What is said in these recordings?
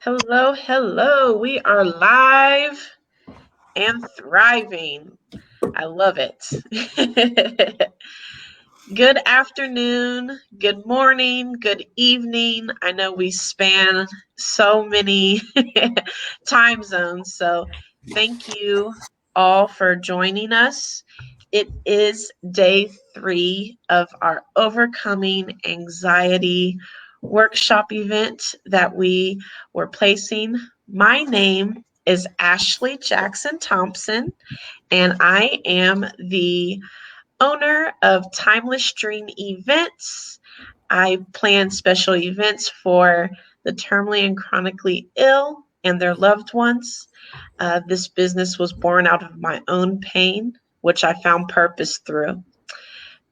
Hello, hello. We are live and thriving. I love it. Good afternoon, good morning, good evening. I know we span so many time zones, so thank you all for joining us. It is day 3 of our Overcoming Anxiety workshop event that we were placing. My name is Ashley Jackson Thompson, and I am the owner of Timeless Dream Events. I plan special events for the terminally and chronically ill and their loved ones. This business was born out of my own pain, which I found purpose through.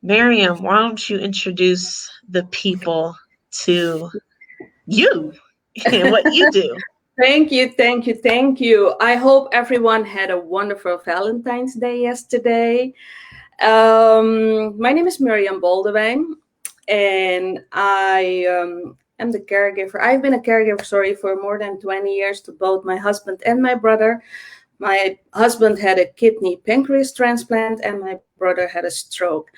Miriam, why don't you introduce the people to you and what you do? Thank you. I hope everyone had a wonderful Valentine's Day yesterday. My name is Miriam Boldewijn, and I am the caregiver. I've been a caregiver, for more than 20 years to both my husband and my brother. My husband had a kidney pancreas transplant, and my brother had a stroke.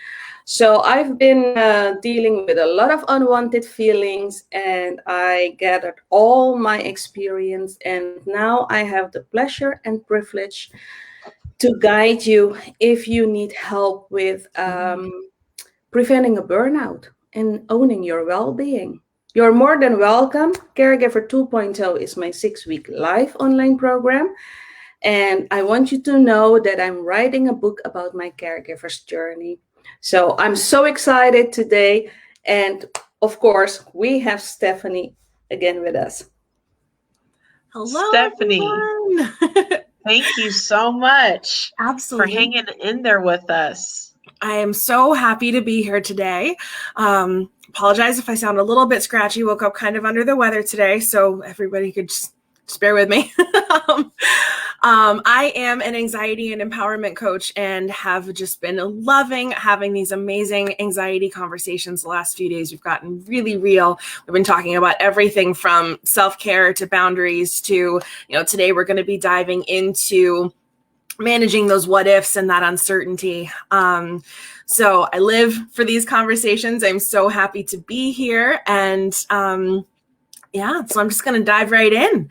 So I've been dealing with a lot of unwanted feelings, and I gathered all my experience, and now I have the pleasure and privilege to guide you if you need help with preventing a burnout and owning your well-being. You're more than welcome. Caregiver 2.0 is my 6-week live online program. And I want you to know that I'm writing a book about my caregiver's journey. So I'm so excited today. And of course, we have Stephanie again with us. Hello, Stephanie. Thank you so much for hanging in there with us. I am so happy to be here today. Apologize if I sound a little bit scratchy. Woke up kind of under the weather today, so everybody could just bear with me. I am an anxiety and empowerment coach and have just been loving having these amazing anxiety conversations the last few days. We've gotten really real. We've been talking about everything from self-care to boundaries to, today we're going to be diving into managing those what ifs and that uncertainty. So I live for these conversations. I'm so happy to be here. And so I'm just going to dive right in.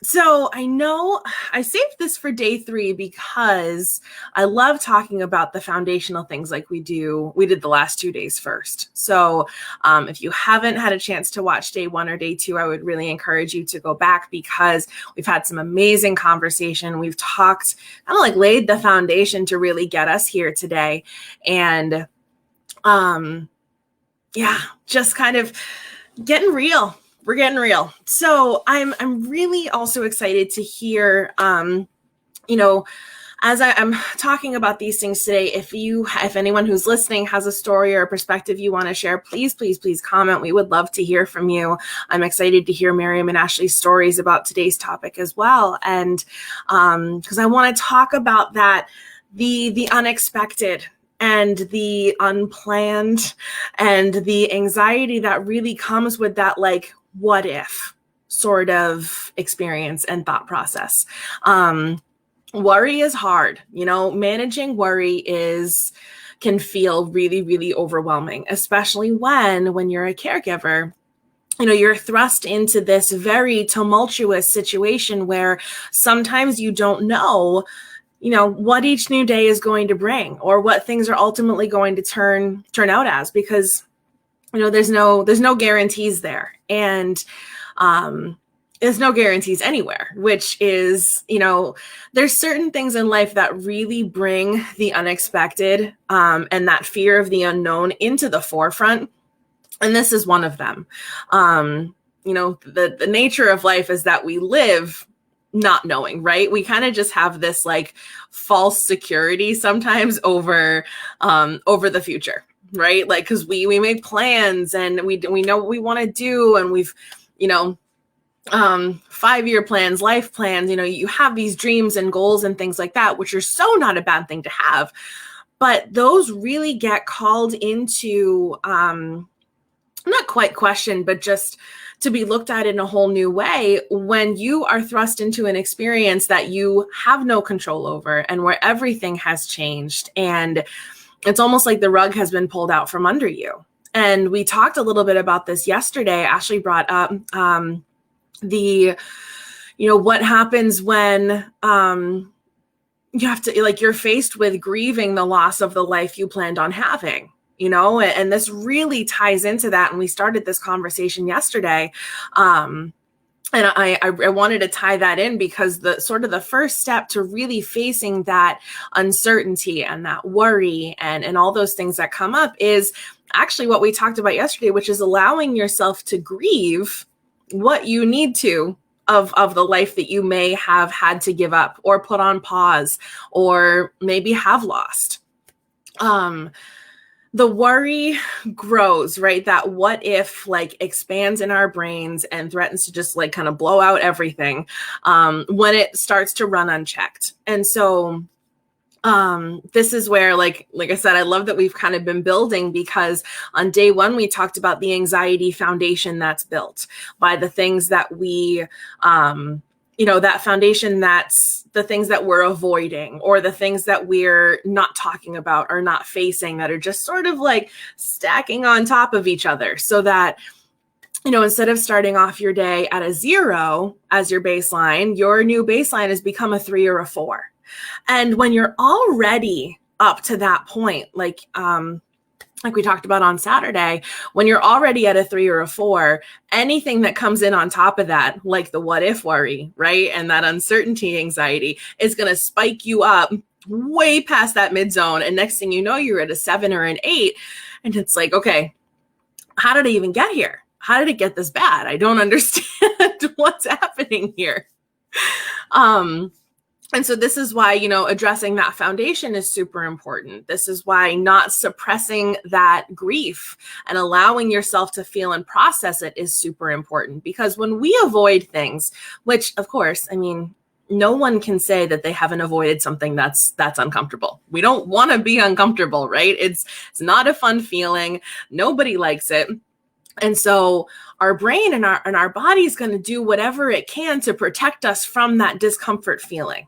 So I know I saved this for day 3 because I love talking about the foundational things like we did the last 2 days first. So if you haven't had a chance to watch day 1 or day 2, I would really encourage you to go back because we've had some amazing conversation. We've talked, kind of like laid the foundation to really get us here today. And just kind of getting real. We're getting real. So I'm really also excited to hear, as I'm talking about these things today, if anyone who's listening has a story or a perspective you want to share, please comment. We would love to hear from you. I'm excited to hear Miriam and Ashley's stories about today's topic as well. And because I want to talk about that, the unexpected and the unplanned and the anxiety that really comes with that, like, what if sort of experience and thought process. Worry is hard. Managing worry can feel really, really overwhelming, especially when you're a caregiver. You're thrust into this very tumultuous situation where sometimes you don't know what each new day is going to bring or what things are ultimately going to turn out as, because there's no guarantees there, and there's no guarantees anywhere, which is, there's certain things in life that really bring the unexpected and that fear of the unknown into the forefront. And this is one of them. The nature of life is that we live not knowing, right? We kind of just have this like false security sometimes over the future. Right? Like, cause we make plans and we know what we want to do. And we've, 5-year plans, life plans, you have these dreams and goals and things like that, which are so not a bad thing to have, but those really get called into, not quite questioned, but just to be looked at in a whole new way when you are thrust into an experience that you have no control over and where everything has changed. And it's almost like the rug has been pulled out from under you. And we talked a little bit about this yesterday. Ashley brought up what happens when you have to, like, you're faced with grieving the loss of the life you planned on having, and this really ties into that. And we started this conversation yesterday. And I wanted to tie that in because the first step to really facing that uncertainty and that worry and all those things that come up is actually what we talked about yesterday, which is allowing yourself to grieve what you need to of the life that you may have had to give up or put on pause or maybe have lost. The worry grows, right? That what if expands in our brains and threatens to just kind of blow out everything when it starts to run unchecked. And so this is where, like I said, I love that we've kind of been building, because on day one, we talked about the anxiety foundation that's built by the things that we, that foundation, that's the things that we're avoiding or the things that we're not talking about or not facing, that are just sort of stacking on top of each other, so that instead of starting off your day at a 0 as your baseline, your new baseline has become a 3 or a 4. And when you're already up to that point, like we talked about on Saturday, when you're already at a 3 or a 4, anything that comes in on top of that, like the what if worry, right? And that uncertainty anxiety is going to spike you up way past that mid zone. And next thing you know, you're at a 7 or an 8. And it's like, okay, how did I even get here? How did it get this bad? I don't understand what's happening here. And so this is why, addressing that foundation is super important. This is why not suppressing that grief and allowing yourself to feel and process it is super important. Because when we avoid things, which of course, no one can say that they haven't avoided something that's uncomfortable. We don't want to be uncomfortable, right? It's not a fun feeling. Nobody likes it. And so our brain and our body is going to do whatever it can to protect us from that discomfort feeling.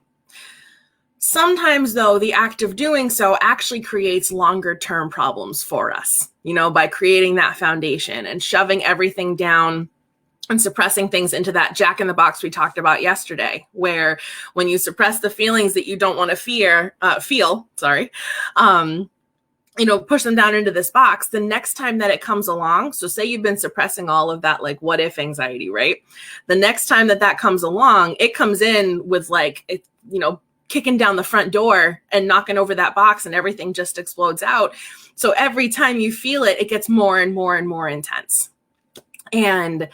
Sometimes, though, the act of doing so actually creates longer term problems for us, by creating that foundation and shoving everything down and suppressing things into that jack in the box we talked about yesterday, where when you suppress the feelings that you don't want to feel, push them down into this box, the next time that it comes along, so say you've been suppressing all of that, what if anxiety, right? The next time that comes along, it comes in with kicking down the front door and knocking over that box, and everything just explodes out. So every time you feel it, it gets more and more and more intense. And,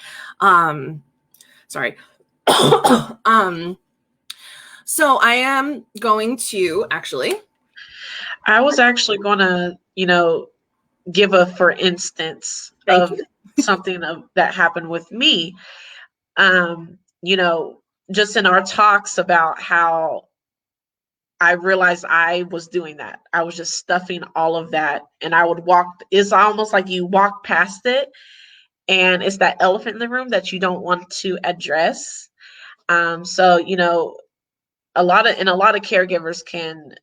so I am going to I was actually going to, give a for instance of something that happened with me. Just in our talks about how I realized I was doing that. I was just stuffing all of that, and I would it's almost like you walk past it, and it's that elephant in the room that you don't want to address. So, a lot of caregivers can,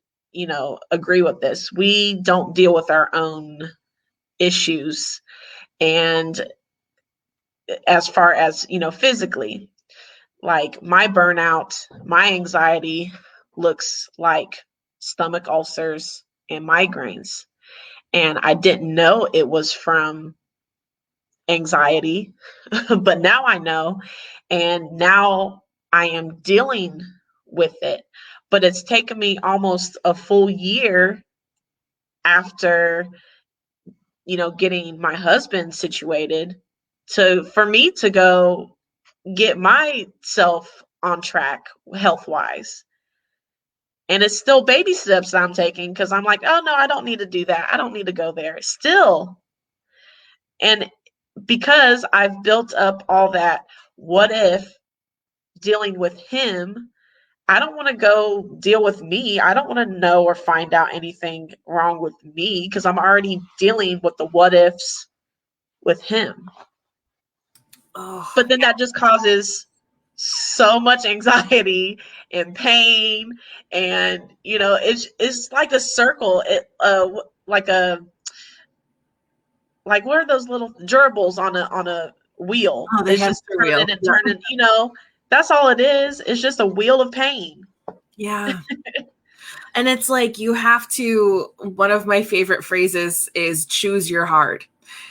agree with this. We don't deal with our own issues. And as far as, physically, like my burnout, my anxiety looks like stomach ulcers and migraines. And I didn't know it was from anxiety, but now I know. And now I am dealing with it. But it's taken me almost a full year after, getting my husband situated for me to go get myself on track health-wise. And it's still baby steps I'm taking, because I'm like, oh no, I don't need to do that. I don't need to go there still. And because I've built up all that what if dealing with him, I don't want to go deal with me. I don't want to know or find out anything wrong with me, because I'm already dealing with the what ifs with him. Oh, but then that just causes so much anxiety and pain, and it's like a circle. Like a like what are those little gerbils on a wheel? oh, the It's just hamster wheel. turning and turning. That's all it is. It's just a wheel of pain. Yeah. And it's like you have to, one of my favorite phrases is choose your hard.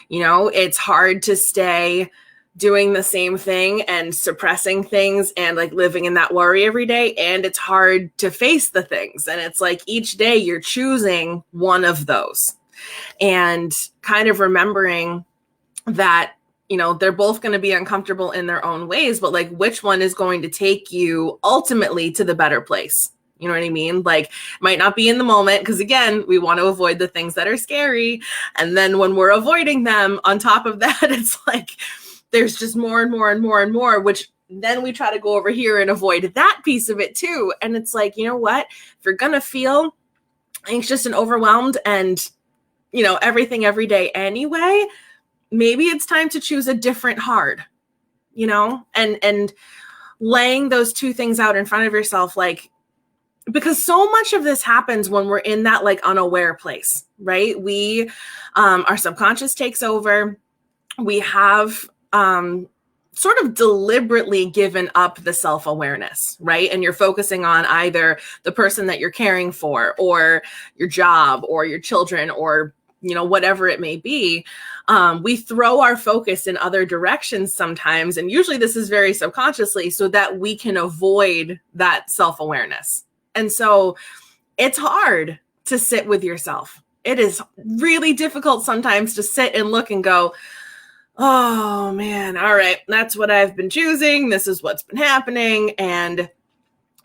It's hard to stay doing the same thing and suppressing things and like living in that worry every day. And it's hard to face the things. And it's like each day you're choosing one of those and kind of remembering that, they're both going to be uncomfortable in their own ways, but like which one is going to take you ultimately to the better place? You know what I mean? Like, might not be in the moment because, again, we want to avoid the things that are scary. And then when we're avoiding them, on top of that, it's like there's just more and more and more and more, which then we try to go over here and avoid that piece of it too. And it's like, you know what? If you're going to feel anxious and overwhelmed and, everything every day anyway, maybe it's time to choose a different hard, and laying those two things out in front of yourself, like, because so much of this happens when we're in that like unaware place, right? We, our subconscious takes over. We have sort of deliberately given up the self-awareness, right? And you're focusing on either the person that you're caring for or your job or your children or, whatever it may be. We throw our focus in other directions sometimes. And usually this is very subconsciously so that we can avoid that self-awareness. And so it's hard to sit with yourself. It is really difficult sometimes to sit and look and go, oh man, all right, that's what I've been choosing. This is what's been happening. And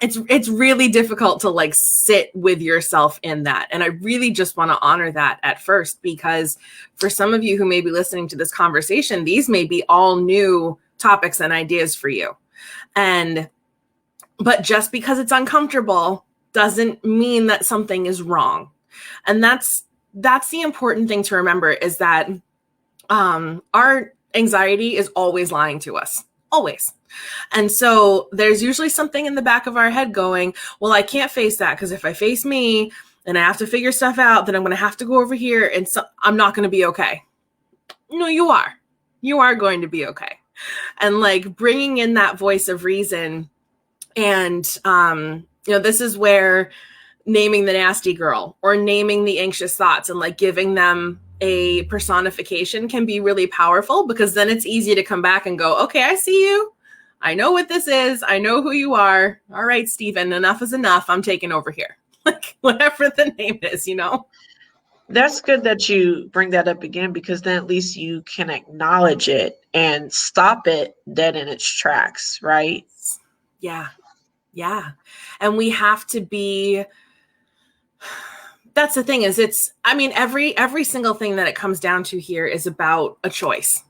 it's really difficult to like sit with yourself in that. And I really just want to honor that at first, because for some of you who may be listening to this conversation, these may be all new topics and ideas for you. But just because it's uncomfortable doesn't mean that something is wrong. And that's the important thing to remember, is that our anxiety is always lying to us, always. And so there's usually something in the back of our head going, well, I can't face that because if I face me and I have to figure stuff out, then I'm going to have to go over here and so I'm not going to be okay. No, you are. You are going to be okay. And like bringing in that voice of reason. And, this is where naming the nasty girl or naming the anxious thoughts and like giving them a personification can be really powerful, because then it's easy to come back and go, okay, I see you. I know what this is. I know who you are. All right, Stephen, enough is enough. I'm taking over here. Like whatever the name is, That's good that you bring that up again, because then at least you can acknowledge it and stop it dead in its tracks, right? Yeah. Yeah. And we have to be, that's the thing is every single thing that it comes down to here is about a choice,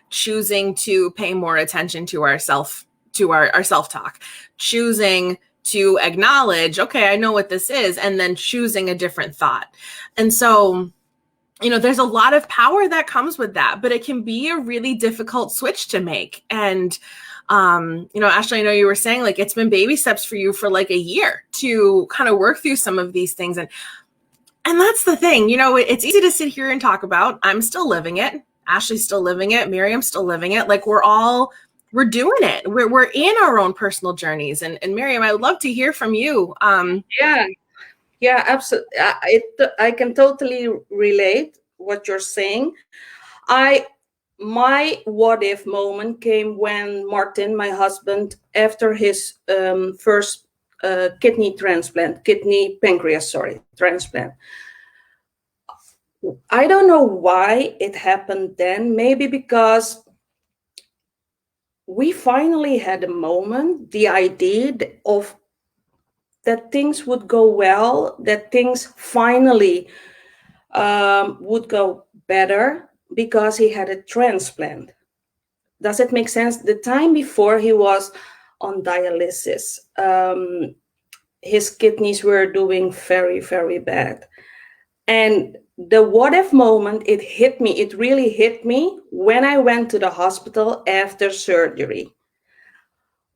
choosing to pay more attention to our self-talk, choosing to acknowledge, okay, I know what this is, and then choosing a different thought. And so, there's a lot of power that comes with that, but it can be a really difficult switch to make. And Ashley, I know you were saying like it's been baby steps for you for like a year to kind of work through some of these things. And that's the thing, it's easy to sit here and talk about. I'm still living it. Ashley's still living it. Miriam's still living it. Like we're doing it. We're in our own personal journeys. And Miriam, I would love to hear from you. Yeah, absolutely. I can totally relate what you're saying. My what if moment came when Martin, my husband, after his first kidney transplant. I don't know why it happened then. Maybe because we finally had a moment, the idea of that things would go well, that things finally would go better because he had a transplant. Does it make sense? The time before he was on dialysis, his kidneys were doing very, very bad. And the what if moment, it hit me. It really hit me when I went to the hospital after surgery.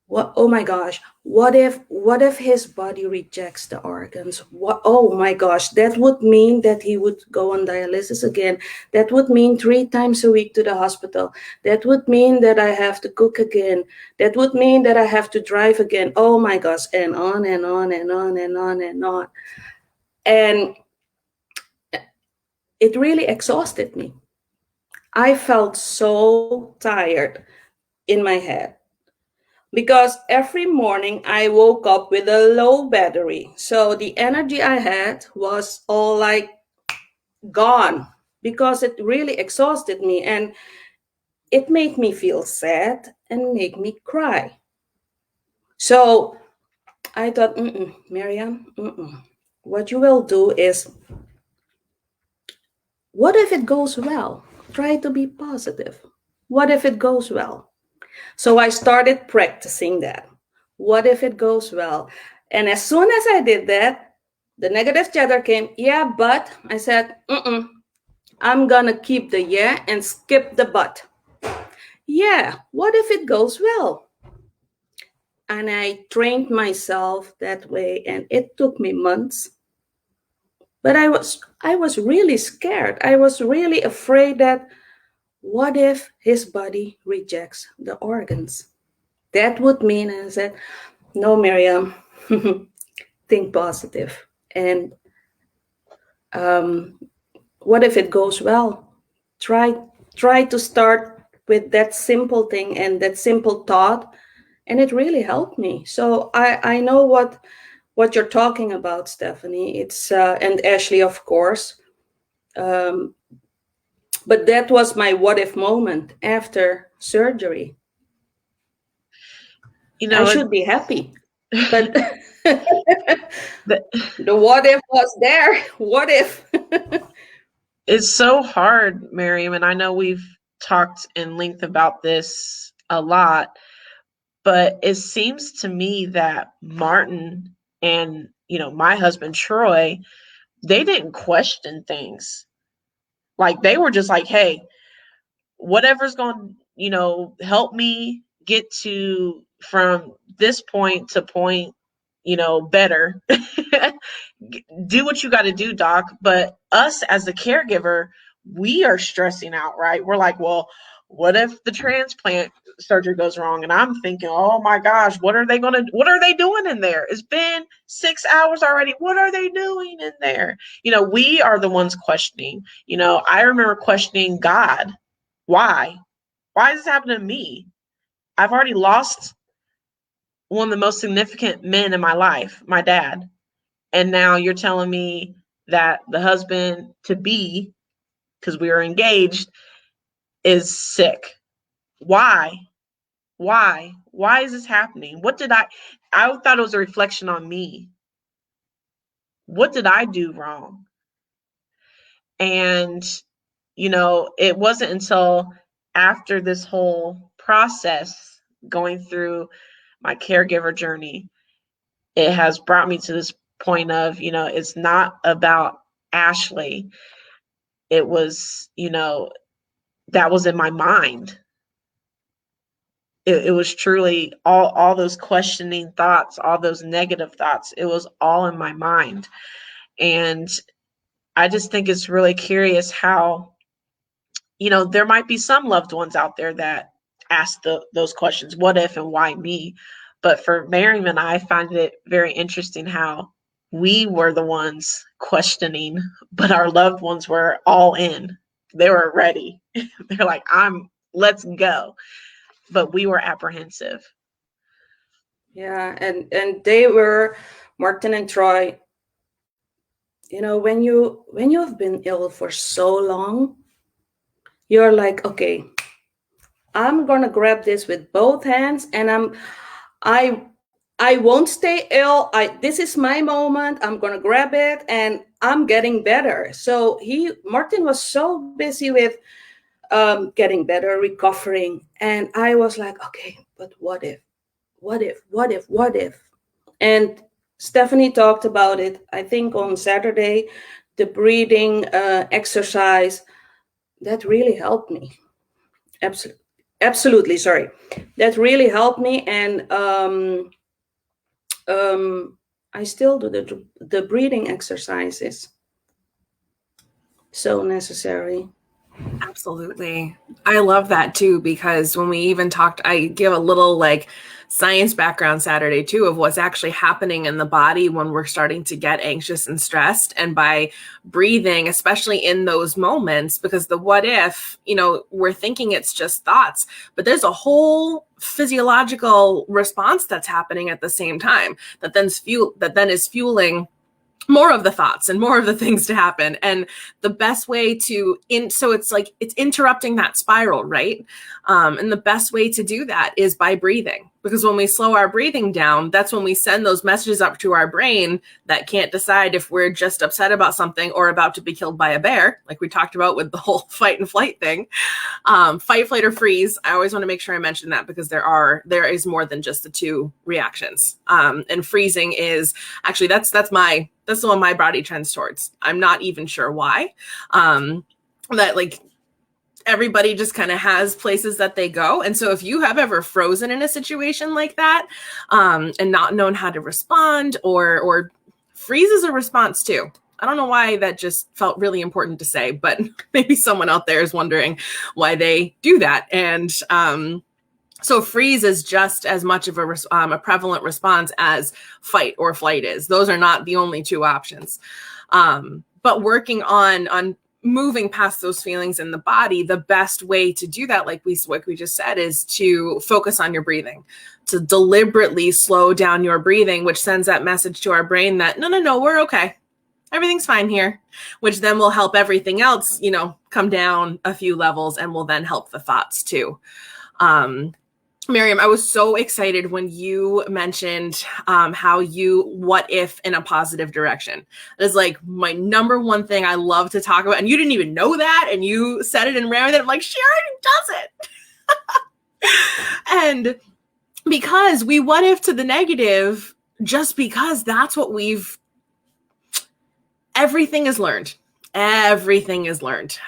What, oh my gosh, what if his body rejects the organs? What, oh my gosh, that would mean that he would go on dialysis again. That would mean 3 times a week to the hospital. That would mean that I have to cook again. That would mean that I have to drive again. Oh my gosh, and on and on and on and on and on. And it really exhausted me. I felt so tired in my head because every morning I woke up with a low battery. So the energy I had was all like gone because it really exhausted me, and it made me feel sad and made me cry. So I thought, Miriam, what you will do is, what if it goes well? Try to be positive. What if it goes well? So I started practicing that. What if it goes well? And as soon as I did that, the negative chatter came. Yeah, but I said, I'm gonna keep the yeah and skip the but. Yeah, what if it goes well? And I trained myself that way, and it took me months. But I was really scared. I was really afraid that what if his body rejects the organs? That would mean, I said, no, Miriam, think positive. And what if it goes well? Try to start with that simple thing and that simple thought, and it really helped me. So I know what you're talking about, Stephanie. It's and Ashley, of course. But that was my what if moment after surgery. You know, I should be happy, but the what if was there. What if? It's so hard, Miriam, and I know we've talked in length about this a lot, but it seems to me that Martin and, my husband Troy, they didn't question things. Like, they were just like, hey, whatever's going to, help me get to from this point to point, better. Do what you got to do, doc. But us as the caregiver, we are stressing out, right? We're like, well, what if the transplant surgery goes wrong? And I'm thinking, oh my gosh, what are they doing in there? It's been 6 hours already. What are they doing in there? We are the ones questioning. I remember questioning God. Why is this happening to me? I've already lost one of the most significant men in my life, my dad. And now you're telling me that the husband to be, because we were engaged, is sick. Why? Why is this happening? I thought it was a reflection on me. What did I do wrong? And, it wasn't until after this whole process going through my caregiver journey, it has brought me to this point of, it's not about Ashley. It was, that was in my mind. It was truly all those questioning thoughts, all those negative thoughts. It was all in my mind. And I just think it's really curious how, there might be some loved ones out there that ask those questions, what if and why me? But for Miriam and I find it very interesting how we were the ones questioning, but our loved ones were all in. They were ready. They're like, let's go. But we were apprehensive. Yeah, and they were, Martin and Troy. When you have been ill for so long, you're like, okay, I'm gonna grab this with both hands, and I won't stay ill. This is my moment. I'm gonna grab it, and I'm getting better. So Martin was so busy with getting better, recovering, and I was like, okay, but what if? And Stephanie talked about it, I think, on Saturday. the breathing exercise, that really helped me. Absolutely, sorry. That really helped me, and I still do the breathing exercises. So necessary. Absolutely. I love that too, because when we even talked, I give a little like science background Saturday too of what's actually happening in the body when we're starting to get anxious and stressed. And by breathing, especially in those moments, because the what if, you know, we're thinking it's just thoughts, but there's a whole physiological response that's happening at the same time that then is fueling more of the thoughts and more of the things to happen. And the best way to so it's like it's interrupting that spiral, right? And the best way to do that is by breathing, because when we slow our breathing down, that's when we send those messages up to our brain that can't decide if we're just upset about something or about to be killed by a bear, like we talked about with the whole fight and flight thing. Fight, flight, or freeze. I always want to make sure I mention that, because there is more than just the two reactions. And freezing is actually that's the one my body trends towards. I'm not even sure why. That like everybody just kind of has places that they go. And so if you have ever frozen in a situation like that, and not known how to respond, or freeze is a response too. I don't know why that just felt really important to say, but maybe someone out there is wondering why they do that. And so freeze is just as much of a prevalent response as fight or flight is. Those are not the only two options. But working on moving past those feelings in the body, the best way to do that, like we just said, is to focus on your breathing, to deliberately slow down your breathing, which sends that message to our brain that no, we're okay. Everything's fine here, which then will help everything else, you know, come down a few levels, and will then help the thoughts too. Miriam, I was so excited when you mentioned how you what if in a positive direction. It is like my number one thing I love to talk about. And you didn't even know that. And you said it and ran with it. I'm like, she already does it. And because we what if to the negative, just because that's what everything is learned. Everything is learned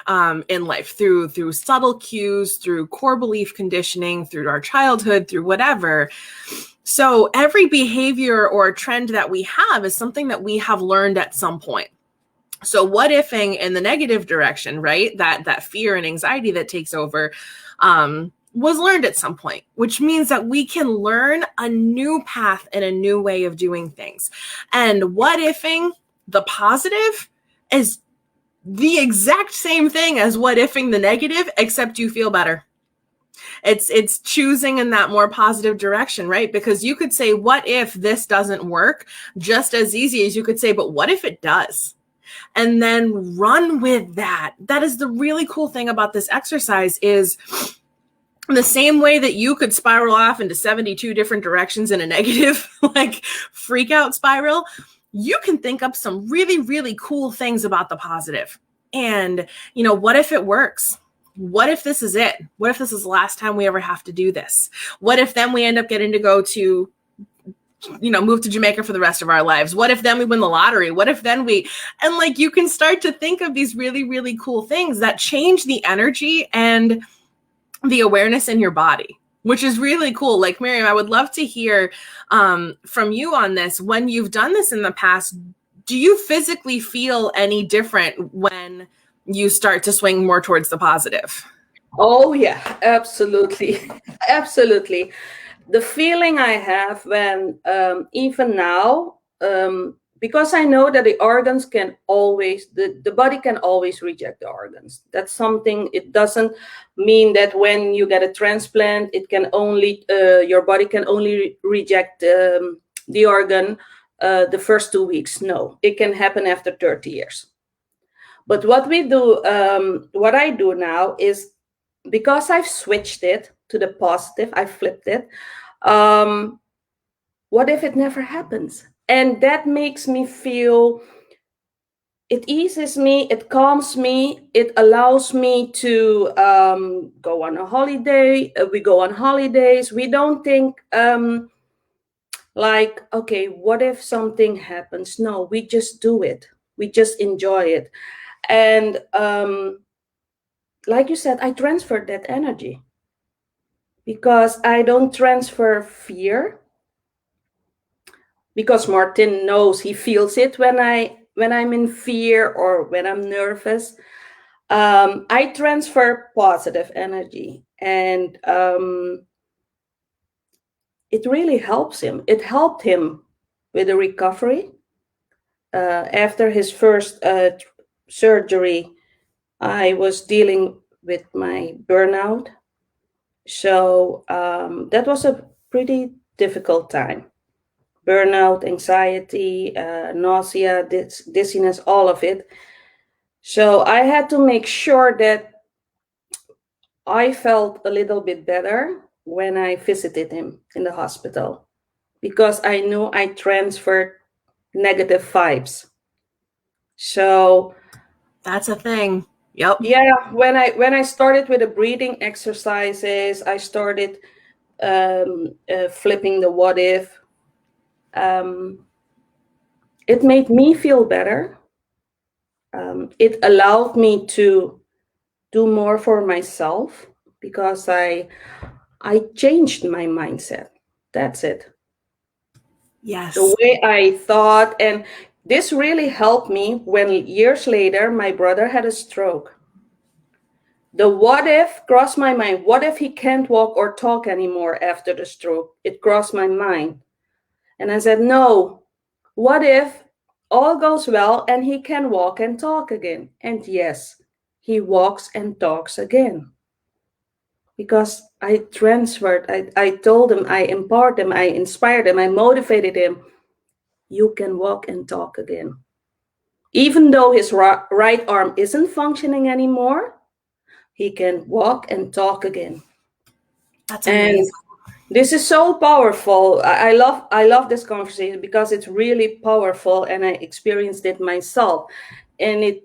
in life through subtle cues, through core belief conditioning, through our childhood, through whatever. So every behavior or trend that we have is something that we have learned at some point. So what ifing in the negative direction, right? That fear and anxiety that takes over was learned at some point, which means that we can learn a new path and a new way of doing things. And what ifing the positive is the exact same thing as what ifing the negative, except you feel better. It's choosing in that more positive direction, right? Because you could say, what if this doesn't work? Just as easy as you could say, but what if it does? And then run with that. That is the really cool thing about this exercise, is the same way that you could spiral off into 72 different directions in a negative, like freak out spiral, you can think up some really, really cool things about the positive. And, you know, what if it works? What if this is it? What if this is the last time we ever have to do this? What if then we end up getting to go to, you know, move to Jamaica for the rest of our lives? What if then we win the lottery? What if then and like, you can start to think of these really, really cool things that change the energy and the awareness in your body, which is really cool. Like, Miriam, I would love to hear from you on this. When you've done this in the past, do you physically feel any different when you start to swing more towards the positive? Oh, yeah, absolutely. Absolutely. The feeling I have when, even now, because I know that the organs can always, the body can always reject the organs. That's something, it doesn't mean that when you get a transplant, it can only, your body can only reject the organ the first 2 weeks. No, it can happen after 30 years. But what we do, what I do now is, because I've switched it to the positive, I flipped it. What if it never happens? And that makes me feel, it eases me, it calms me, it allows me to go on a holiday. We go on holidays. We don't think like, okay, what if something happens? No, we just do it. We just enjoy it. And like you said, I transferred that energy because I don't transfer fear, because Martin knows, he feels it when I'm in fear or when I'm nervous. I transfer positive energy, and it really helps him. It helped him with the recovery. After his first surgery, I was dealing with my burnout. So that was a pretty difficult time. Burnout, anxiety, nausea, dizziness, all of it. So I had to make sure that I felt a little bit better when I visited him in the hospital, because I knew I transferred negative vibes. So that's a thing. Yep. Yeah, when I started with the breathing exercises, I started flipping the what if. It made me feel better. It allowed me to do more for myself because I changed my mindset. That's it. Yes. The way I thought, and this really helped me when years later my brother had a stroke. The what if crossed my mind. What if he can't walk or talk anymore after the stroke? It crossed my mind. And I said, no. What if all goes well and he can walk and talk again? And yes, he walks and talks again. Because I transferred, I told him, I empowered him, I inspired him, I motivated him. You can walk and talk again. Even though his right arm isn't functioning anymore, he can walk and talk again. That's amazing. And this is so powerful. I love this conversation because it's really powerful, and I experienced it myself. And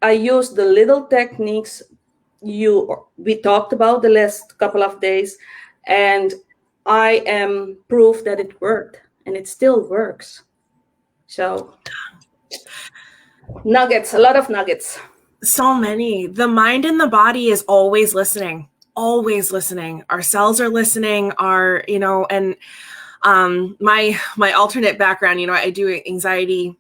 I used the little techniques we talked about the last couple of days, and I am proof that it worked, and it still works. So nuggets, a lot of nuggets. So many. The mind and the body is always listening. Always listening. Our cells are listening. And my alternate background, I do anxiety.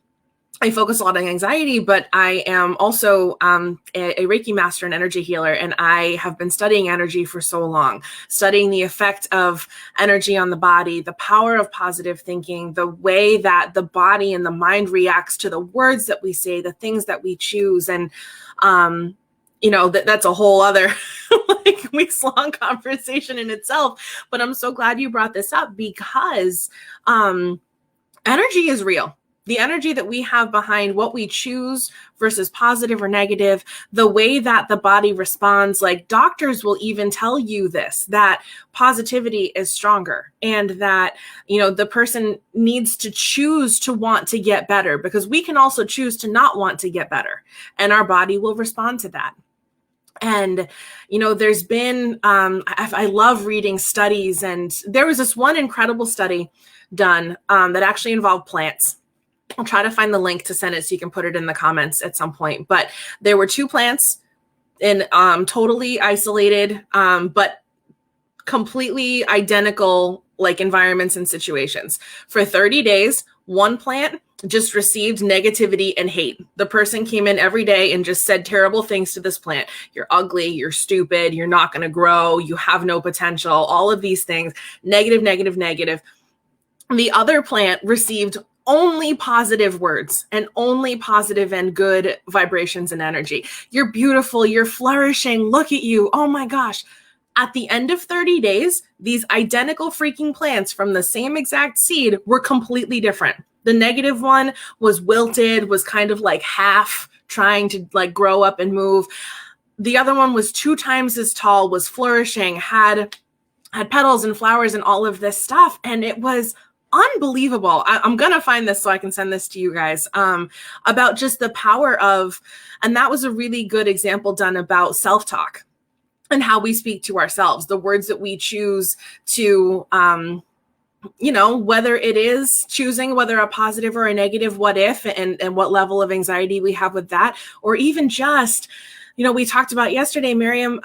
I focus a lot on anxiety, but I am also a Reiki master and energy healer, and I have been studying energy for so long, studying the effect of energy on the body, the power of positive thinking, the way that the body and the mind reacts to the words that we say, the things that we choose. And that's a whole other weeks-long conversation in itself. But I'm so glad you brought this up, because energy is real. The energy that we have behind what we choose versus positive or negative, the way that the body responds, like doctors will even tell you this, that positivity is stronger, and that, the person needs to choose to want to get better, because we can also choose to not want to get better, and our body will respond to that. And, there's been, I love reading studies, and there was this one incredible study done that actually involved plants. I'll try to find the link to send it so you can put it in the comments at some point. But there were two plants in totally isolated, but completely identical environments and situations. For 30 days, one plant just received negativity and hate. The person came in every day and just said terrible things to this plant. You're ugly, you're stupid, you're not going to grow, you have no potential, all of these things, negative, negative, negative. The other plant received only positive words and only positive and good vibrations and energy. You're beautiful, you're flourishing, look at you, oh my gosh. At the end of 30 days, these identical freaking plants from the same exact seed were completely different. The negative one was wilted, was kind of half trying to grow up and move. The other one was 2 times as tall, was flourishing, had petals and flowers and all of this stuff. And it was unbelievable. I'm going to find this so I can send this to you guys, about just the power of, and that was a really good example done about self-talk and how we speak to ourselves, the words that we choose to you know, whether it is choosing whether a positive or a negative what if, and what level of anxiety we have with that, or even just, you know, we talked about yesterday, Miriam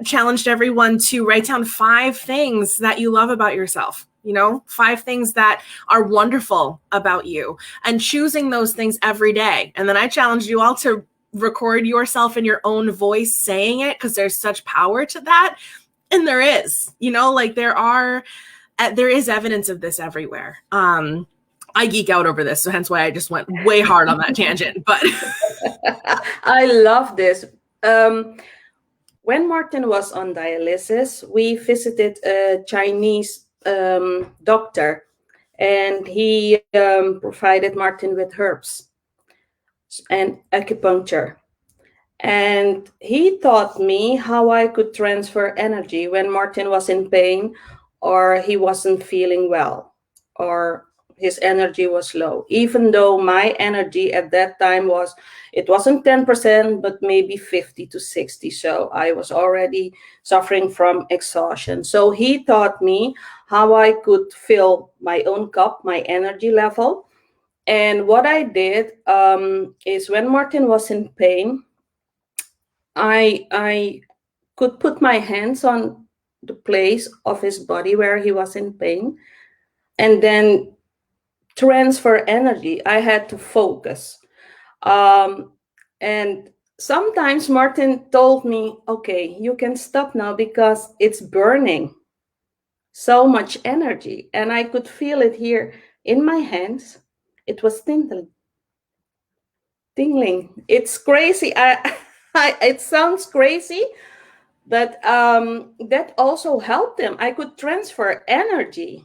challenged everyone to write down 5 things that you love about yourself. You know, 5 things that are wonderful about you, and choosing those things every day. And then I challenged you all to record yourself in your own voice saying it, because there's such power to that. And there is, you know, like there is evidence of this everywhere. I geek out over this, so hence why I just went way hard on that tangent. But I love this. When Martin was on dialysis, we visited a Chinese doctor, and he provided Martin with herbs and acupuncture. And he taught me how I could transfer energy when Martin was in pain, or he wasn't feeling well, or his energy was low. Even though my energy at that time it wasn't 10%, but maybe 50 to 60. So I was already suffering from exhaustion. So he taught me how I could fill my own cup, my energy level. And what I did is, when Martin was in pain, I could put my hands on the place of his body where he was in pain, and then transfer energy. I had to focus. And sometimes Martin told me, okay, you can stop now because it's burning so much energy. And I could feel it here in my hands. It was tingling. It's crazy. It sounds crazy, but that also helped him. I could transfer energy,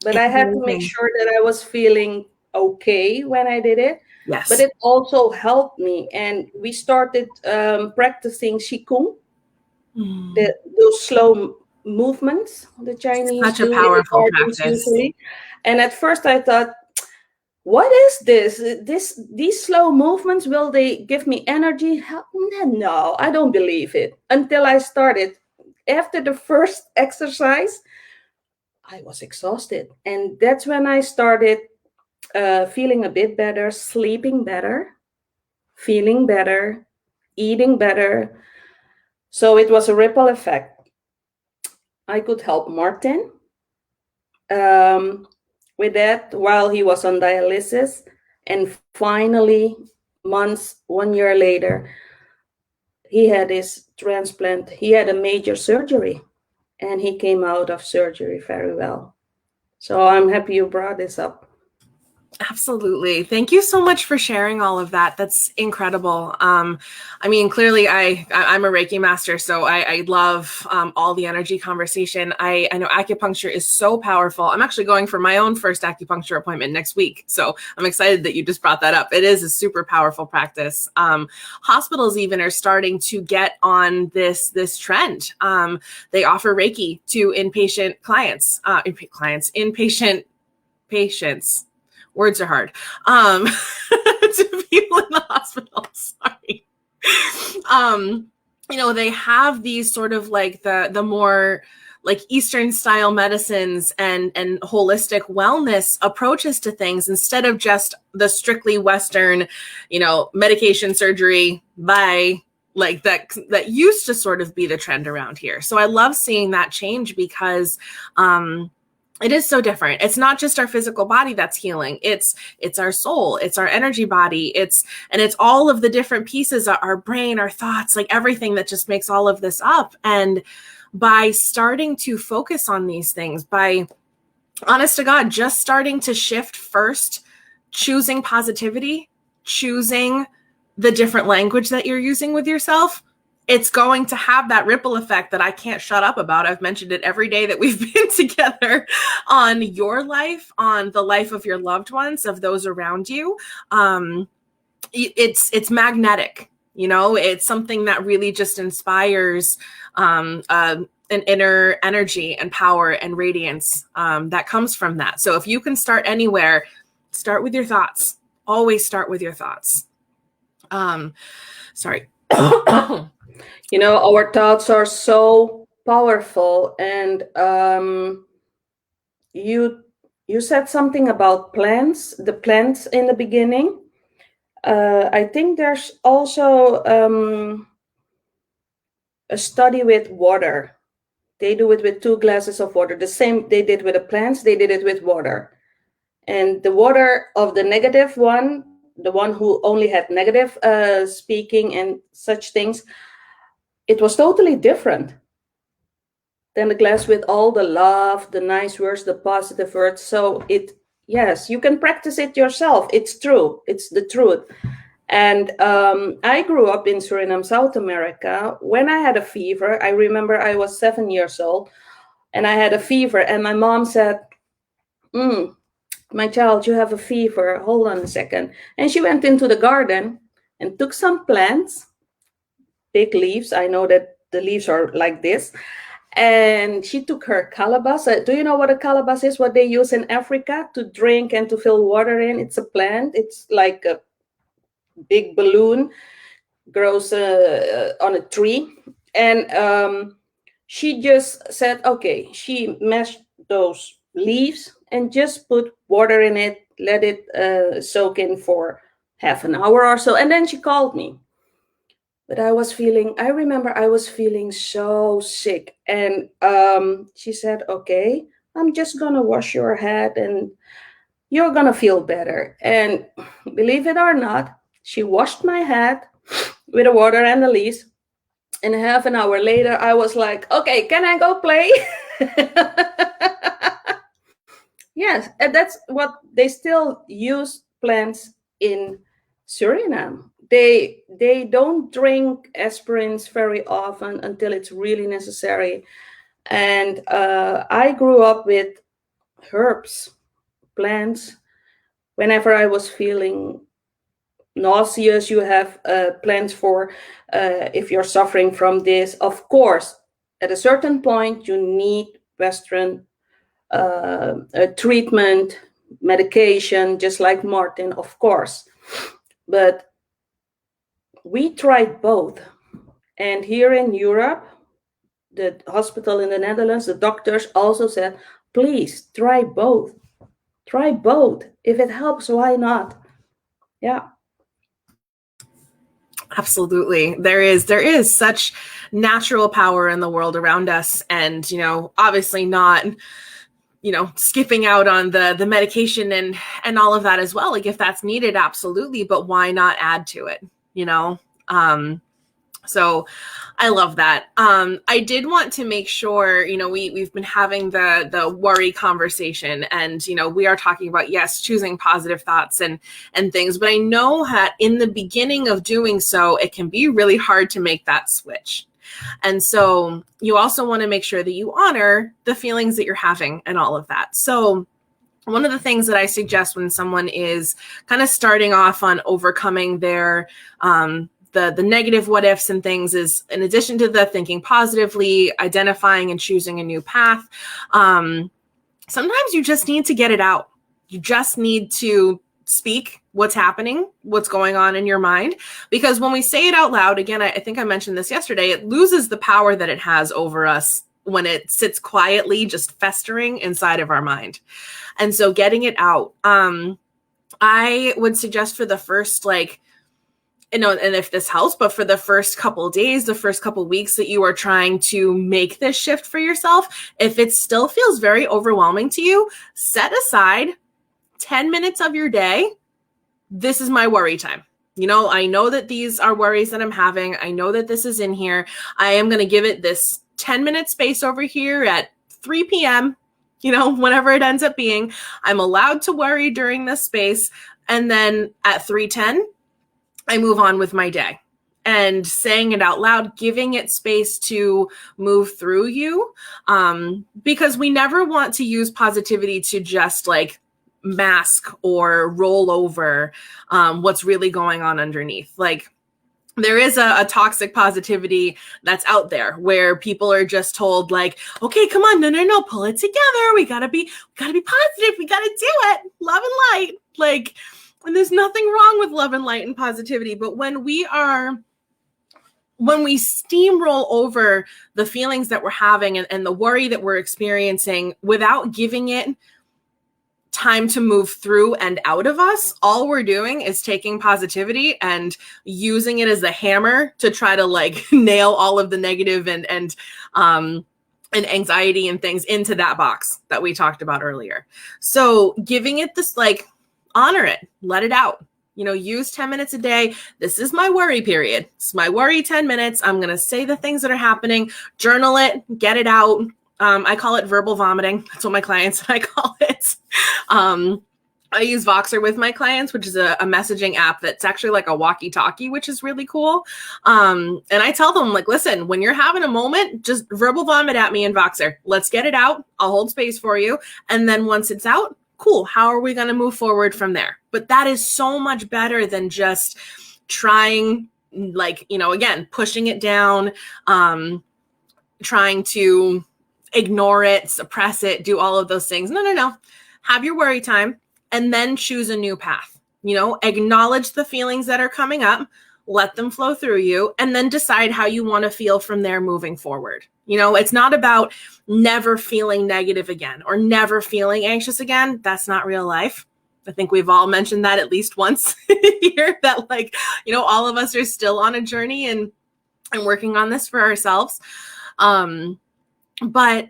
but I had to make sure that I was feeling okay when I did it. yes, But it also helped me, and we started practicing Qigong, those slow movements the Chinese such a do powerful in the gardens practice. usually. And at first I thought, what is this? These slow movements, will they give me energy? No, I don't believe it. Until I started. After the first exercise, I was exhausted. And that's when I started feeling a bit better, sleeping better, feeling better, eating better. So it was a ripple effect. I could help Martin with that while he was on dialysis. And finally, 1 year later, he had his transplant. He had a major surgery, and he came out of surgery very well. So I'm happy you brought this up. Absolutely. Thank you so much for sharing all of that. That's incredible. I mean, clearly I'm a Reiki master, so I love all the energy conversation. I know acupuncture is so powerful. I'm actually going for my own first acupuncture appointment next week. So I'm excited that you just brought that up. It is a super powerful practice. Hospitals even are starting to get on this trend. They offer Reiki to inpatient patients. Words are hard. To people in the hospital. Sorry. You know, they have these sort of like the more like Eastern style medicines and holistic wellness approaches to things, instead of just the strictly Western, you know, medication, surgery, bye. Like that used to sort of be the trend around here. So I love seeing that change, because it is so different. It's not just our physical body that's healing. It's our soul. It's our energy body. It's all of the different pieces, our brain, our thoughts, like everything that just makes all of this up. And by starting to focus on these things, by, honest to God, just starting to shift first, choosing positivity, choosing the different language that you're using with yourself, it's going to have that ripple effect that I can't shut up about. I've mentioned it every day that we've been together, on your life, on the life of your loved ones, of those around you. It's magnetic, you know, it's something that really just inspires an inner energy and power and radiance that comes from that. So if you can start anywhere, start with your thoughts. Always start with your thoughts. Sorry. You know, our thoughts are so powerful, and you said something about plants, the plants in the beginning. I think there's also a study with water. They do it with 2 glasses of water. The same they did with the plants, they did it with water. And the water of the negative one, the one who only had negative speaking and such things, it was totally different than the glass with all the love, the nice words, the positive words. So yes, you can practice it yourself. It's true. It's the truth. And I grew up in Suriname, South America. When I had a fever, I remember I was 7 years old, and I had a fever, and my mom said, my child, you have a fever. Hold on a second. And she went into the garden and took some plants, big leaves. I know that the leaves are like this. And she took her calabash. Do you know what a calabash is? What they use in Africa to drink and to fill water in? It's a plant. It's like a big balloon, grows on a tree. And she just said, okay, she mashed those leaves and just put water in it, let it soak in for half an hour or so. And then she called me. But I remember I was feeling so sick. And she said, okay, I'm just going to wash your head and you're going to feel better. And believe it or not, she washed my head with the water and the leaves. And half an hour later, I was like, okay, can I go play? Yes, and that's what they still use plants in Suriname. They don't drink aspirins very often until it's really necessary. And I grew up with herbs, plants. Whenever I was feeling nauseous, you have plans for if you're suffering from this. Of course, at a certain point, you need Western treatment, medication, just like Martin, of course. But we tried both. And here in Europe, the hospital in the Netherlands, the doctors also said, please try both. Try both. If it helps, why not? Yeah. Absolutely. There is such natural power in the world around us. And, obviously not, skipping out on the medication and all of that as well. Like if that's needed, absolutely. But why not add to it? So I love that. I did want to make sure, we've been having the worry conversation and, we are talking about, yes, choosing positive thoughts and things, but I know that in the beginning of doing so, it can be really hard to make that switch. And so you also want to make sure that you honor the feelings that you're having and all of that. So one of the things that I suggest when someone is kind of starting off on overcoming their, the negative what ifs and things is, in addition to the thinking positively, identifying and choosing a new path, sometimes you just need to get it out. You just need to speak what's happening, what's going on in your mind. Because when we say it out loud, again, I think I mentioned this yesterday, it loses the power that it has over us when it sits quietly, just festering inside of our mind. And so getting it out, I would suggest for the first, and if this helps, but for the first couple of days, the first couple of weeks that you are trying to make this shift for yourself, if it still feels very overwhelming to you, set aside 10 minutes of your day. This is my worry time. I know that these are worries that I'm having. I know that this is in here. I am going to give it this 10-minute space over here at 3 p.m., whenever it ends up being. I'm allowed to worry during this space. And then at 3:10, I move on with my day. And saying it out loud, giving it space to move through you, because we never want to use positivity to just mask or roll over what's really going on underneath. There is a toxic positivity that's out there where people are just told okay, come on, no, pull it together. We gotta be positive. We gotta do it. Love and light. And there's nothing wrong with love and light and positivity. But when we are when we steamroll over the feelings that we're having and the worry that we're experiencing without giving it time to move through and out of us, all we're doing is taking positivity and using it as a hammer to try to like nail all of the negative and anxiety and things into that box that we talked about earlier. So giving it this, like, honor it, let it out. You know, use 10 minutes a day. This is my worry period. It's my worry 10 minutes. I'm going to say the things that are happening, journal it, get it out. I call it verbal vomiting. That's what my clients and I call it. I use Voxer with my clients, which is a messaging app that's actually like a walkie-talkie, which is really cool. And I tell them, like, listen, when you're having a moment, just verbal vomit at me in Voxer. Let's get it out. I'll hold space for you. And then once it's out, cool. How are we going to move forward from there? But that is so much better than just trying, like, you know, again, pushing it down, trying to ignore it, suppress it, do all of those things. No. Have your worry time and then choose a new path. You know, acknowledge the feelings that are coming up, let them flow through you, and then decide how you want to feel from there moving forward. You know, it's not about never feeling negative again or never feeling anxious again. That's not real life. I think we've all mentioned that at least once here, that, like, you know, all of us are still on a journey and working on this for ourselves. But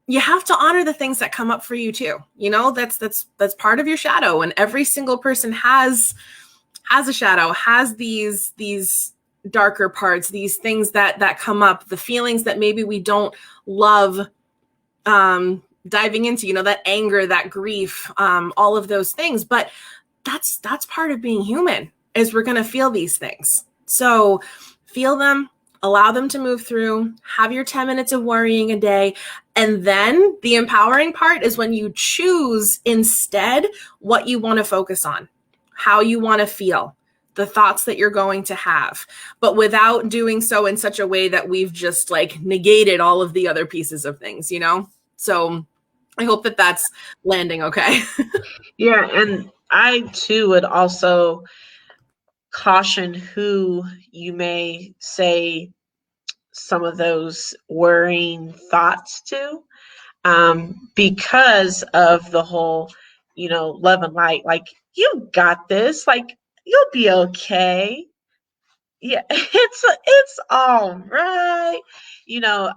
you have to honor the things that come up for you too. You know, that's part of your shadow, and every single person has a shadow, has these darker parts, these things that come up, the feelings that maybe we don't love diving into, you know, that anger, that grief, all of those things. But that's part of being human, is we're going to feel these things. So feel them, allow them to move through, have your 10 minutes of worrying a day. And then the empowering part is when you choose instead what you want to focus on, how you want to feel, the thoughts that you're going to have, but without doing so in such a way that we've just like negated all of the other pieces of things, you know? So I hope that that's landing okay. Yeah, and I too would also caution who you may say some of those worrying thoughts to, because of the whole, you know, love and light, like, you got this, like, you'll be okay. Yeah, it's all right. You know,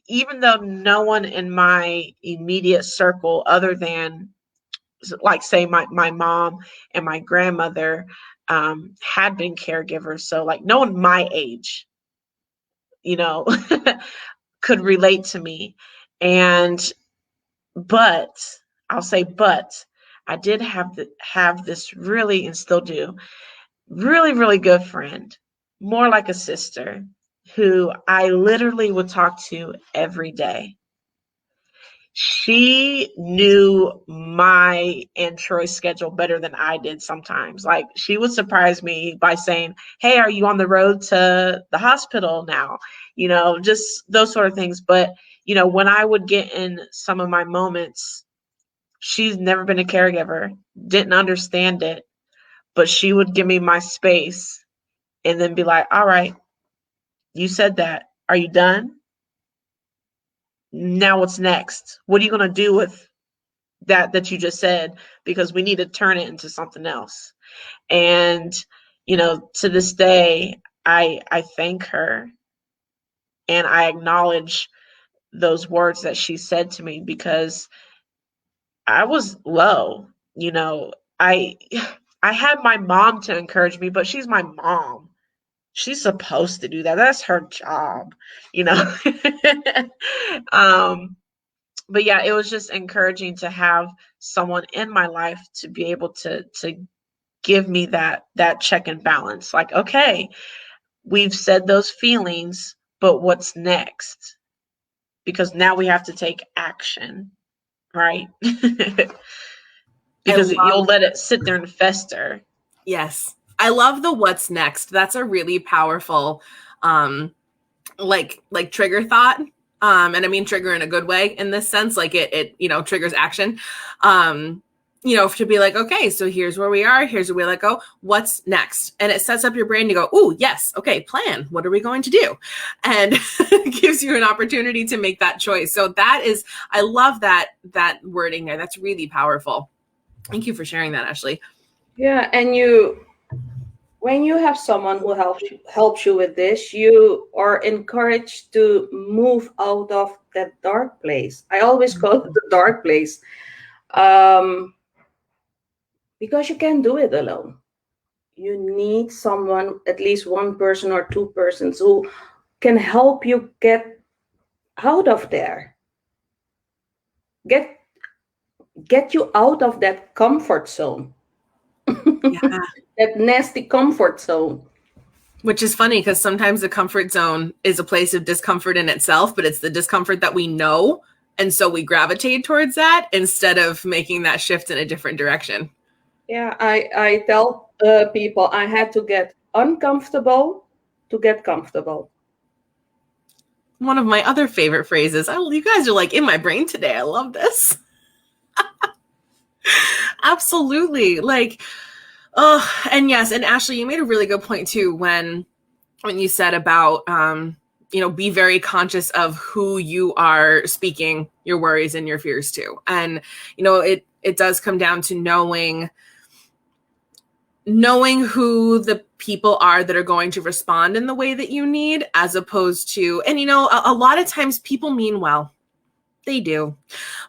even though no one in my immediate circle, other than, like, say, my mom and my grandmother, had been caregivers, so, like, no one my age, you know, could relate to me. But I'll say, but I did have this really, and still do, really, really good friend, more like a sister, who I literally would talk to every day. She knew my and Troy's schedule better than I did sometimes. Like, she would surprise me by saying, "Hey, are you on the road to the hospital now?" You know, just those sort of things. But, you know, when I would get in some of my moments, she's never been a caregiver, didn't understand it, but she would give me my space and then be like, "All right, you said that. Are you done? Now what's next? What are you going to do with that you just said? Because we need to turn it into something else." And, you know, to this day, I thank her and I acknowledge those words that she said to me, because I was low. You know, I had my mom to encourage me, but she's my mom. She's supposed to do that. That's her job, you know. But yeah, it was just encouraging to have someone in my life to be able to give me that check and balance. Like, okay, we've said those feelings, but what's next? Because now we have to take action, right? Because you'll let it sit there and fester. Yes. I love the what's next. That's a really powerful like trigger thought. And I mean trigger in a good way in this sense, like it you know, triggers action. to be like, okay, so here's where we are, here's where we let go, what's next? And it sets up your brain to go, oh, yes, okay, plan, what are we going to do? And it gives you an opportunity to make that choice. So I love that wording there. That's really powerful. Thank you for sharing that, Ashley. Yeah, and when you have someone who helps you with this, you are encouraged to move out of that dark place. I always call it the dark place, because you can't do it alone. You need someone, at least one person or two persons, who can help you get out of there, get you out of that comfort zone. Yeah. That nasty comfort zone. Which is funny because sometimes the comfort zone is a place of discomfort in itself, but it's the discomfort that we know. And so we gravitate towards that instead of making that shift in a different direction. Yeah, I tell people I had to get uncomfortable to get comfortable. One of my other favorite phrases. You guys are like in my brain today. I love this. Absolutely. Like, oh, and yes. And Ashley, you made a really good point too, when you said about, be very conscious of who you are speaking your worries and your fears to. And, it does come down to knowing who the people are that are going to respond in the way that you need, as opposed to, and, a lot of times people mean well. They do.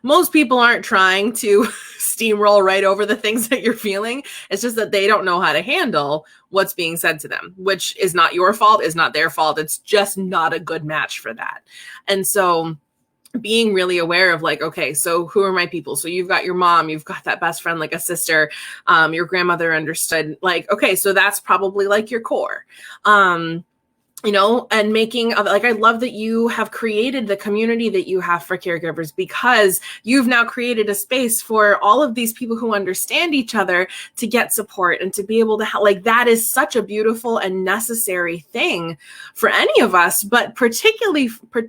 Most people aren't trying to steamroll right over the things that you're feeling. It's just that they don't know how to handle what's being said to them, which is not your fault, is not their fault. It's just not a good match for that. And so being really aware of like, okay, so who are my people? So you've got your mom, you've got that best friend, like a sister, your grandmother understood, like, okay, so that's probably like your core. And making, like, I love that you have created the community that you have for caregivers, because you've now created a space for all of these people who understand each other to get support and to be able to like, that is such a beautiful and necessary thing for any of us, but particularly for,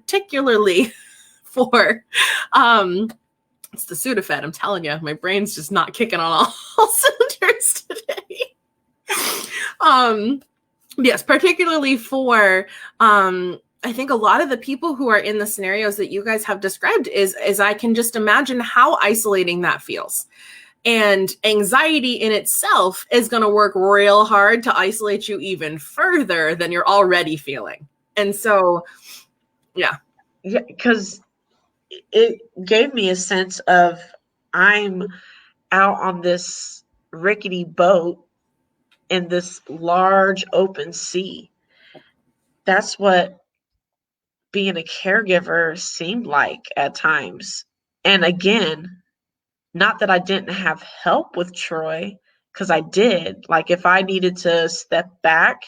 it's the Sudafed. I'm telling you, my brain's just not kicking on all cylinders today. Yes, particularly for, I think a lot of the people who are in the scenarios that you guys have described is I can just imagine how isolating that feels. And anxiety in itself is going to work real hard to isolate you even further than you're already feeling. And so, yeah. Yeah, because it gave me a sense of I'm out on this rickety boat in this large open sea. That's what being a caregiver seemed like at times. And again, not that I didn't have help with Troy, because I did. Like if I needed to step back,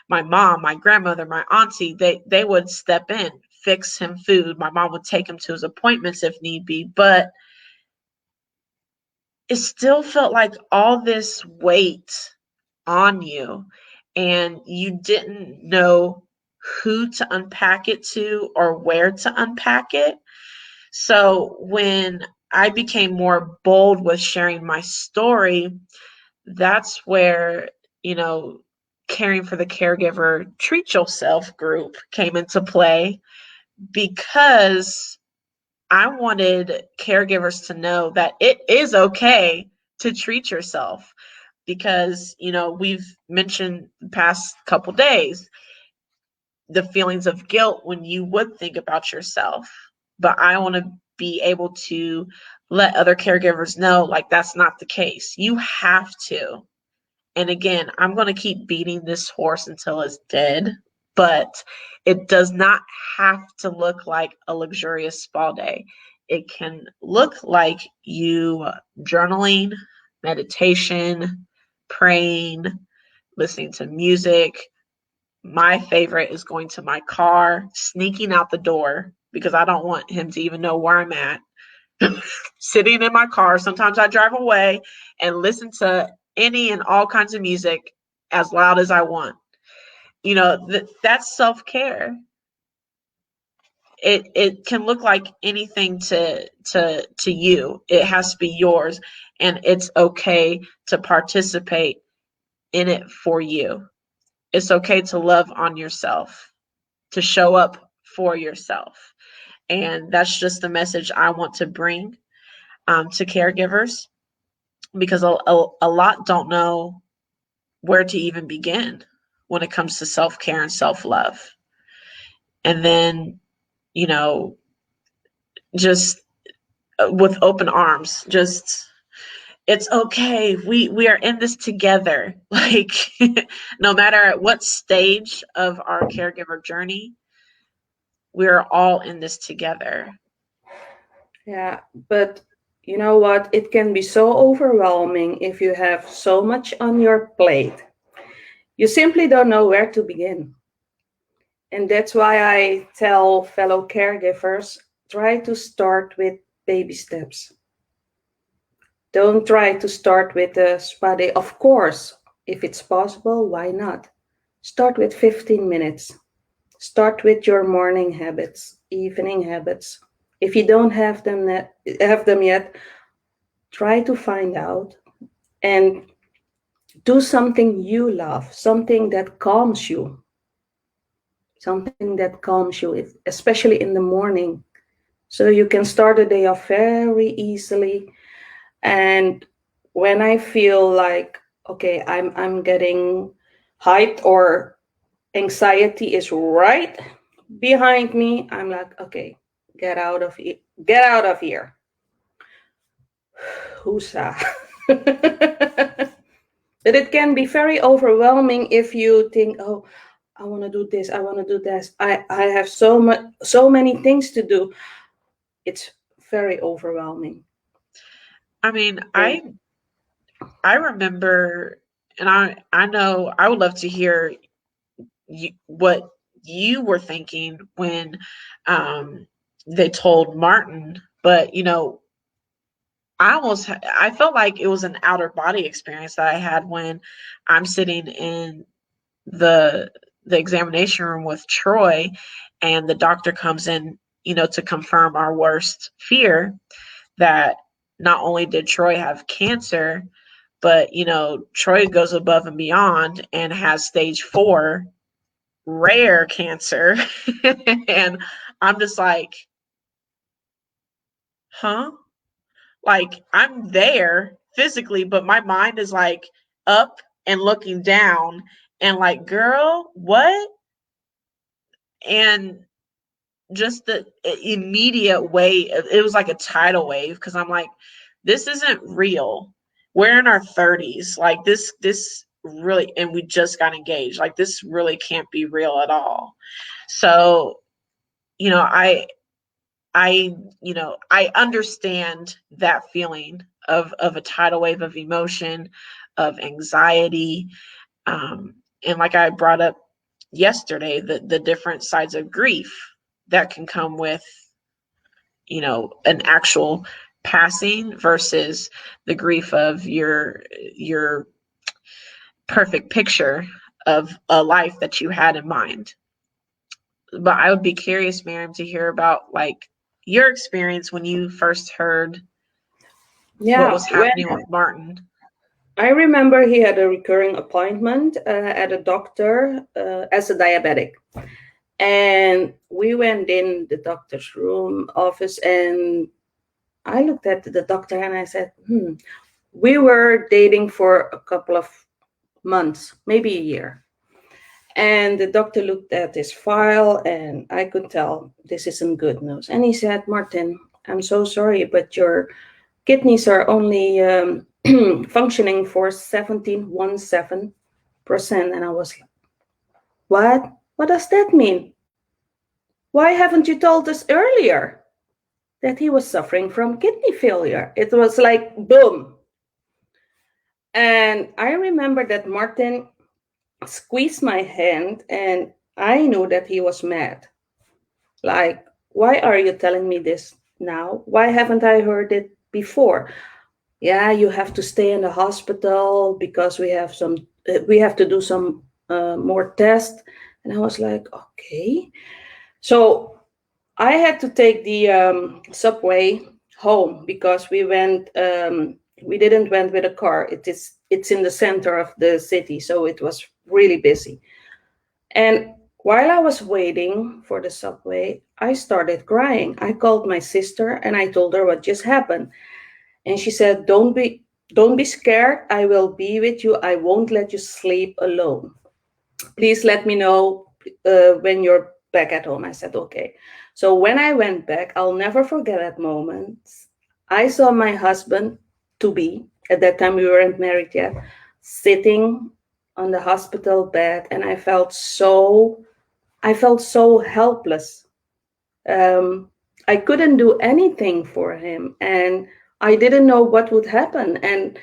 my mom, my grandmother, my auntie, they would step in, fix him food. My mom would take him to his appointments if need be. But it still felt like all this weight on you, and you didn't know who to unpack it to or where to unpack it. So when I became more bold with sharing my story, that's where, caring for the caregiver, treat yourself group came into play, because I wanted caregivers to know that it is okay to treat yourself. Because, we've mentioned the past couple days the feelings of guilt when you would think about yourself. But I want to be able to let other caregivers know, like, that's not the case. You have to. And again, I'm going to keep beating this horse until it's dead, but it does not have to look like a luxurious spa day. It can look like you journaling, meditation, praying, listening to music. My favorite is going to my car, sneaking out the door because I don't want him to even know where I'm at. Sitting in my car, sometimes I drive away and listen to any and all kinds of music as loud as I want. That's self-care. it can look like anything to you. It has to be yours, and it's okay to participate in it for you. It's okay to love on yourself, to show up for yourself. And that's just the message I want to bring to caregivers, because a lot don't know where to even begin when it comes to self-care and self-love. And then, you know, just with open arms, just, it's okay. We are in this together. Like, no matter at what stage of our caregiver journey, we are all in this together. Yeah, but you know what? It can be so overwhelming if you have so much on your plate. You simply don't know where to begin. And that's why I tell fellow caregivers, try to start with baby steps. Don't try to start with a spa day. Of course, if it's possible, why not? Start with 15 minutes. Start with your morning habits, evening habits. If you don't have them yet, try to find out and do something you love, something that calms you, especially in the morning, so you can start the day off very easily. And when I feel like, okay, I'm getting hyped or anxiety is right behind me, I'm like, okay, get out of here. Husa. But it can be very overwhelming if you think, oh, I want to do this, I want to do this. I have so many things to do. It's very overwhelming. I mean, I remember, and I know I would love to hear what you were thinking when they told Martin, but you know, I felt like it was an outer body experience that I had when I'm sitting in the examination room with Troy, and the doctor comes in, you know, to confirm our worst fear, that not only did Troy have cancer, but you know, Troy goes above and beyond and has stage 4 rare cancer. And I'm just like, huh? Like, I'm there physically, but my mind is like up and looking down and like, girl, what? And just the immediate way, it was like a tidal wave, because I'm like, this isn't real. We're in our 30s. Like, this really, and we just got engaged. Like, this really can't be real at all. So, you know, I you know, I understand that feeling of a tidal wave of emotion, of anxiety, and like I brought up yesterday, the different sides of grief that can come with, you know, an actual passing versus the grief of your perfect picture of a life that you had in mind. But I would be curious, Miriam, to hear about like your experience when you first heard what was happening with Martin. I remember he had a recurring appointment at a doctor as a diabetic. And we went in the doctor's office, and I looked at the doctor and I said, we were dating for a couple of months, maybe a year. And the doctor looked at his file, and I could tell this isn't good news. And he said, Martin, I'm so sorry, but your kidneys are only functioning for 17.17%. And I was like, what? What does that mean? Why haven't you told us earlier that he was suffering from kidney failure? It was like, boom. And I remember that Martin squeezed my hand, and I knew that he was mad. Like, why are you telling me this now? Why haven't I heard it before? Yeah, you have to stay in the hospital because we have to do some more tests. And I was like, okay. So I had to take the subway home because we didn't went with a car. It's in the center of the city, so it was really busy. And while I was waiting for the subway, I started crying. I called my sister and I told her what just happened. And she said, don't be scared. I will be with you. I won't let you sleep alone. Please let me know when you're back at home. I said, okay. So when I went back, I'll never forget that moment. I saw my husband to be, at that time we weren't married yet, sitting on the hospital bed, and I felt so helpless. I couldn't do anything for him, and I didn't know what would happen and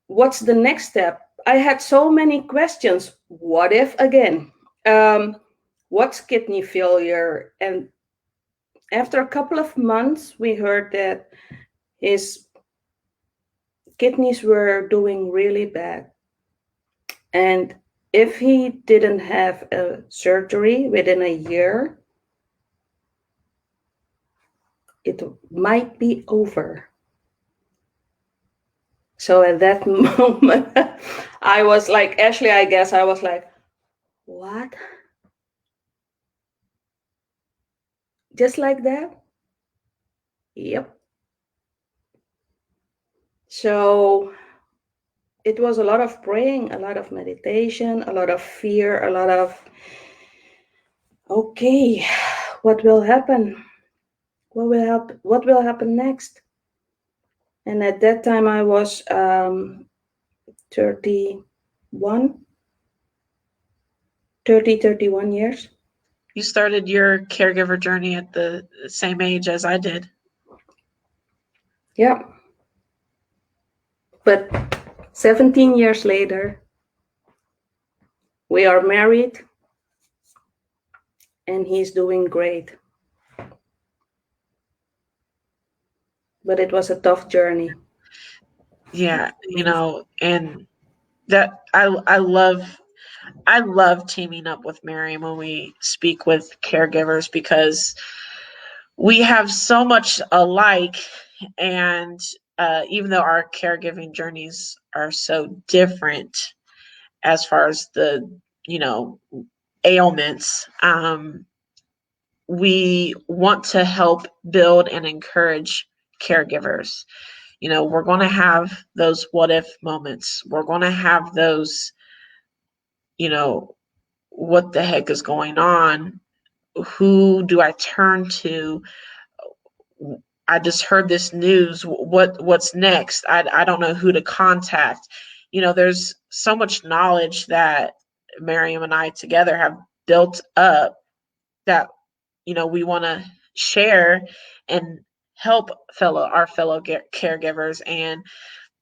what's the next step. I had so many questions. What if again? What's kidney failure? And after a couple of months, we heard that his kidneys were doing really bad. And if he didn't have a surgery within a year, it might be over. So at that moment, I was like, Ashley, I guess I was like, what? Just like that? Yep. So it was a lot of praying, a lot of meditation, a lot of fear, a lot of, okay, what will happen? What will happen next? And at that time I was 31 years. You started your caregiver journey at the same age as I did. Yeah. But 17 years later, we are married and he's doing great. But it was a tough journey. Yeah, and that I love teaming up with Miriam when we speak with caregivers, because we have so much alike, and even though our caregiving journeys are so different as far as the ailments, we want to help build and encourage caregivers. We're going to have those what if moments. We're going to have those, what the heck is going on? Who do I turn to? I just heard this news. What's next? I don't know who to contact. There's so much knowledge that Miriam and I together have built up that we want to share and help our fellow caregivers. And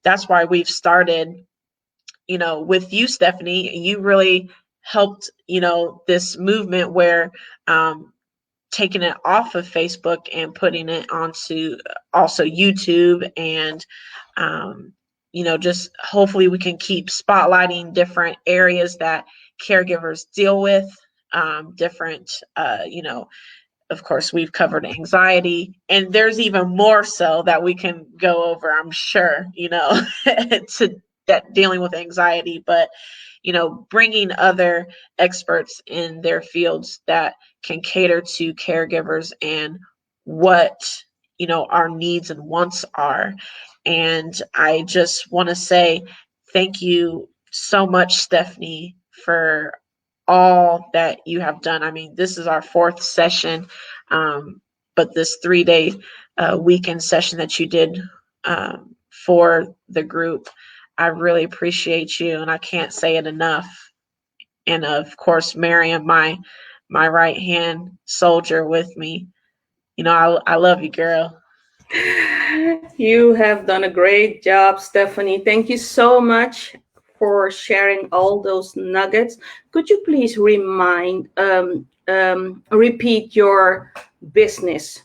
that's why we've started with you, Stephanie. You really helped this movement where taking it off of Facebook and putting it onto also YouTube, and just hopefully we can keep spotlighting different areas that caregivers deal with, different of course, we've covered anxiety, and there's even more so that we can go over, I'm sure, to that dealing with anxiety, but, bringing other experts in their fields that can cater to caregivers and what, our needs and wants are. And I just want to say thank you so much, Stephanie, for all that you have done. I mean, this is our 4th session, but this 3-day weekend session that you did for the group, I really appreciate you, and I can't say it enough. And of course, Miriam, my right hand soldier with me. I love you, girl. You have done a great job, Stephanie. Thank you so much for sharing all those nuggets. Could you please repeat your business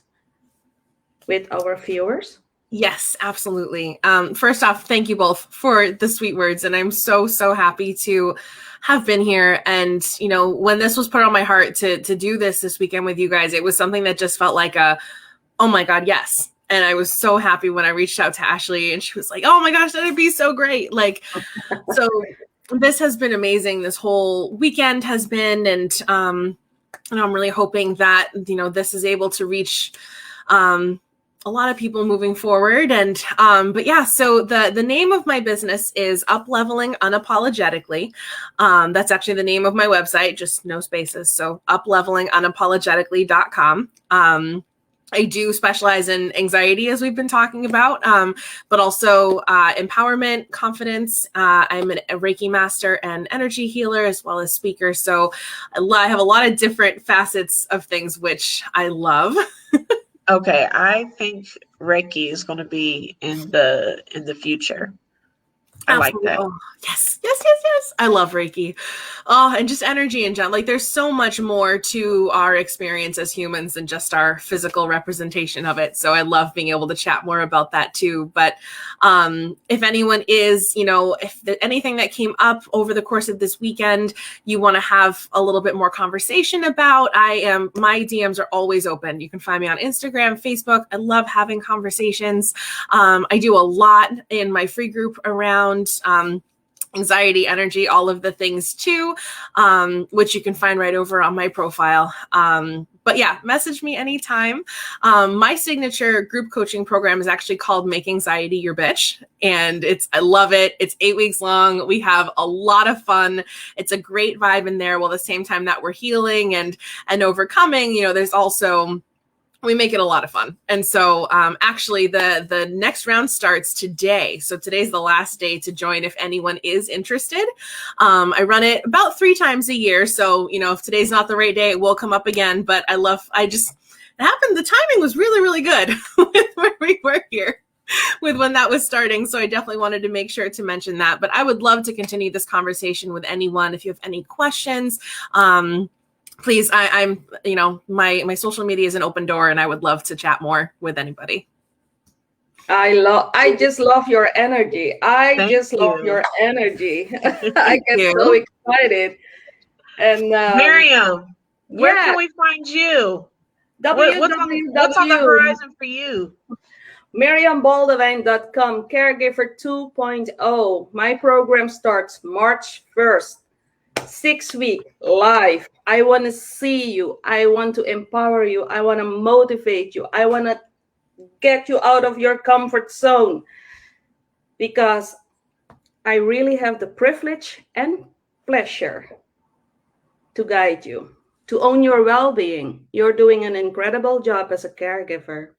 with our viewers? Yes, absolutely. First off, thank you both for the sweet words. And I'm so, so happy to have been here. And, you know, when this was put on my heart to do this weekend with you guys, it was something that just felt like oh my God, yes. And I was so happy when I reached out to Ashley and she was like, oh my gosh, that'd be so great. Like, so this has been amazing. This whole weekend has been, and I'm really hoping that, you know, this is able to reach, a lot of people moving forward. And but yeah, so the name of my business is Up Leveling Unapologetically. That's actually the name of my website, just no spaces. So uplevelingunapologetically.com. I do specialize in anxiety, as we've been talking about, but also empowerment, confidence. I'm a Reiki master and energy healer, as well as speaker. So I have a lot of different facets of things, which I love. Okay, I think Reiki is going to be in the future. I like that. Oh, yes, yes, yes, yes. I love Reiki. Oh, and just energy in general. Like, there's so much more to our experience as humans than just our physical representation of it. So I love being able to chat more about that too. But if anyone is, you know, if anything that came up over the course of this weekend, you want to have a little bit more conversation about, my DMs are always open. You can find me on Instagram, Facebook. I love having conversations. I do a lot in my free group around anxiety, energy, all of the things too, which you can find right over on my profile. But yeah, message me anytime. My signature group coaching program is actually called Make Anxiety Your Bitch. And I love it. It's 8 weeks long. We have a lot of fun. It's a great vibe in there, while at the same time that we're healing and overcoming, you know, there's also, we make it a lot of fun. And so actually the next round starts today. So today's the last day to join if anyone is interested. I run it about 3 times a year. So, you know, if today's not the right day, it will come up again. But it happened. The timing was really, really good with where we were here with when that was starting. So I definitely wanted to make sure to mention that. But I would love to continue this conversation with anyone. If you have any questions, please, I'm, you know, my social media is an open door, and I would love to chat more with anybody. I just love your energy. I love your energy. I get so excited. And Miriam, where can we find you? What's on the horizon for you? MiriamBaldwin.com, Caregiver 2.0. My program starts March 1st. 6-week live. I want to see you. I want to empower you. I want to motivate you. I want to get you out of your comfort zone, because I really have the privilege and pleasure to guide you, to own your well-being. You're doing an incredible job as a caregiver,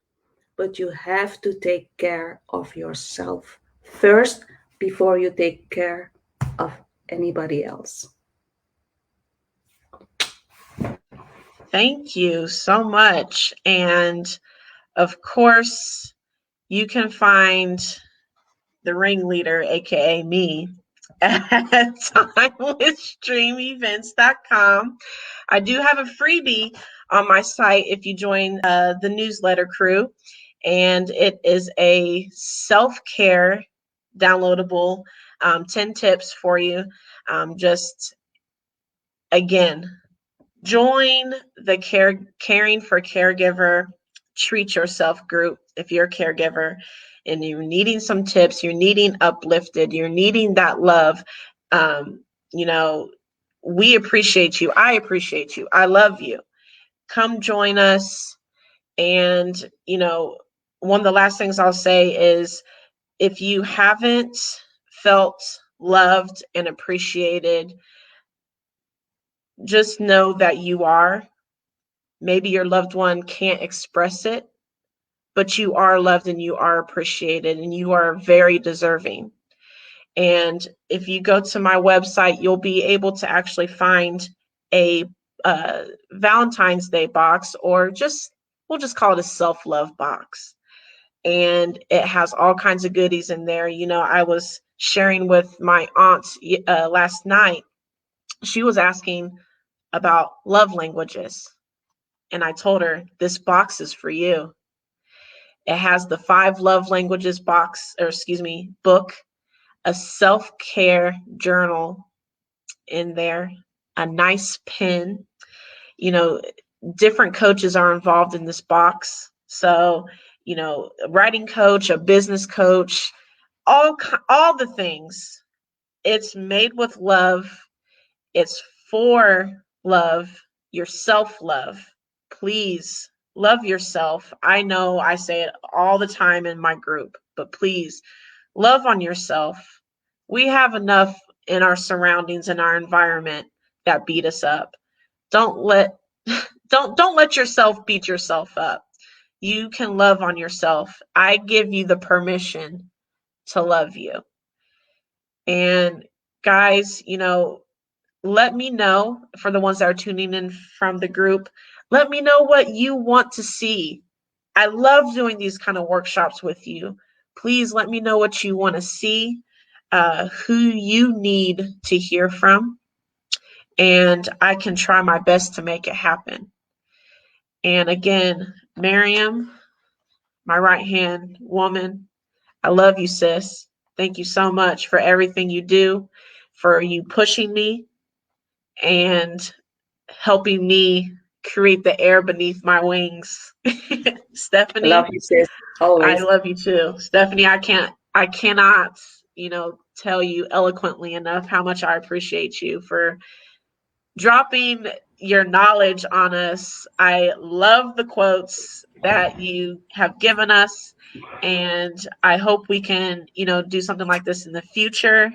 but you have to take care of yourself first before you take care of anybody else. Thank you so much. And of course, you can find the ringleader, aka me, at timelessstreamevents.com. I do have a freebie on my site if you join the newsletter crew, and it is a self-care downloadable 10 tips for you. Just again, join the Caring for Caregiver Treat Yourself group if you're a caregiver and you're needing some tips, you're needing uplifted, you're needing that love. You know, we appreciate you. I appreciate you. I love you. Come join us. And, you know, one of the last things I'll say is, if you haven't felt loved and appreciated, just know that you are. Maybe your loved one can't express it, but you are loved and you are appreciated and you are very deserving. And if you go to my website, you'll be able to actually find a Valentine's Day box, or we'll just call it a self-love box. And it has all kinds of goodies in there. You know, I was sharing with my aunt last night. She was asking about love languages. And I told her, this box is for you. It has the 5 love languages book, a self-care journal in there, a nice pen. You know, different coaches are involved in this box. So, you know, a writing coach, a business coach, all the things. It's made with love. It's for love, your self-love. Please love yourself. I know I say it all the time in my group, but please love on yourself. We have enough in our surroundings and our environment that beat us up. Don't let yourself beat yourself up. You can love on yourself. I give you the permission to love you. And guys, you know, let me know, for the ones that are tuning in from the group, let me know what you want to see. I love doing these kind of workshops with you. Please let me know what you want to see, who you need to hear from, and I can try my best to make it happen. And again, Miriam, my right-hand woman, I love you, sis. Thank you so much for everything you do, for you pushing me and helping me create the air beneath my wings. Stephanie, I love you, sis. Always. I love you too. Stephanie, I cannot, you know, tell you eloquently enough how much I appreciate you for dropping your knowledge on us. I love the quotes that you have given us, and I hope we can, you know, do something like this in the future,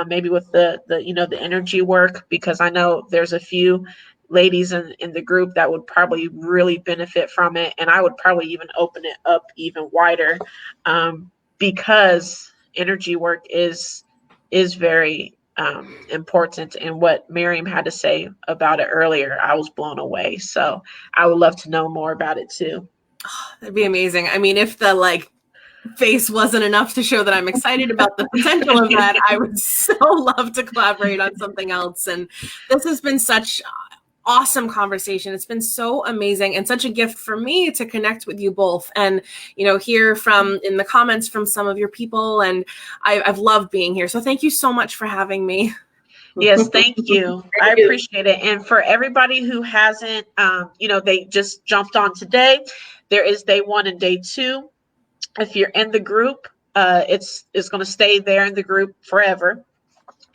maybe with the you know, the energy work, because I know there's a few ladies in the group that would probably really benefit from it, and I would probably even open it up even wider, because energy work is very important. And what Miriam had to say about it earlier, I was blown away. So I would love to know more about it too. Oh, that'd be amazing. I mean, if the face wasn't enough to show that I'm excited about the potential of that, I would so love to collaborate on something else. And this has been such awesome conversation. It's been so amazing and such a gift for me to connect with you both and, you know, hear from in the comments from some of your people. And I've loved being here. So thank you so much for having me. Yes, thank you. I appreciate it. And for everybody who hasn't, you know, they just jumped on today, there is day 1 and day 2. If you're in the group, it's going to stay there in the group forever.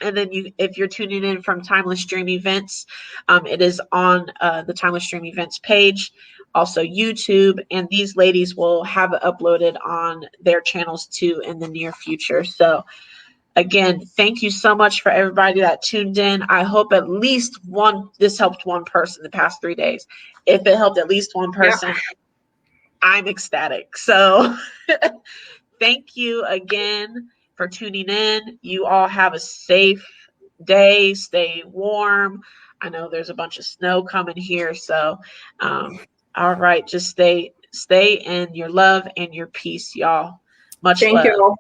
And then if you're tuning in from Timeless Dream Events, it is on the Timeless Dream Events page, also YouTube, and these ladies will have it uploaded on their channels too in the near future. So again, thank you so much for everybody that tuned in. I hope at least this helped one person the past 3 days. If it helped at least one person, yeah, I'm ecstatic. So thank you again for tuning in. You all have a safe day. Stay warm. I know there's a bunch of snow coming here. So, all right, just stay in your love and your peace, y'all. Much love. Thank you all.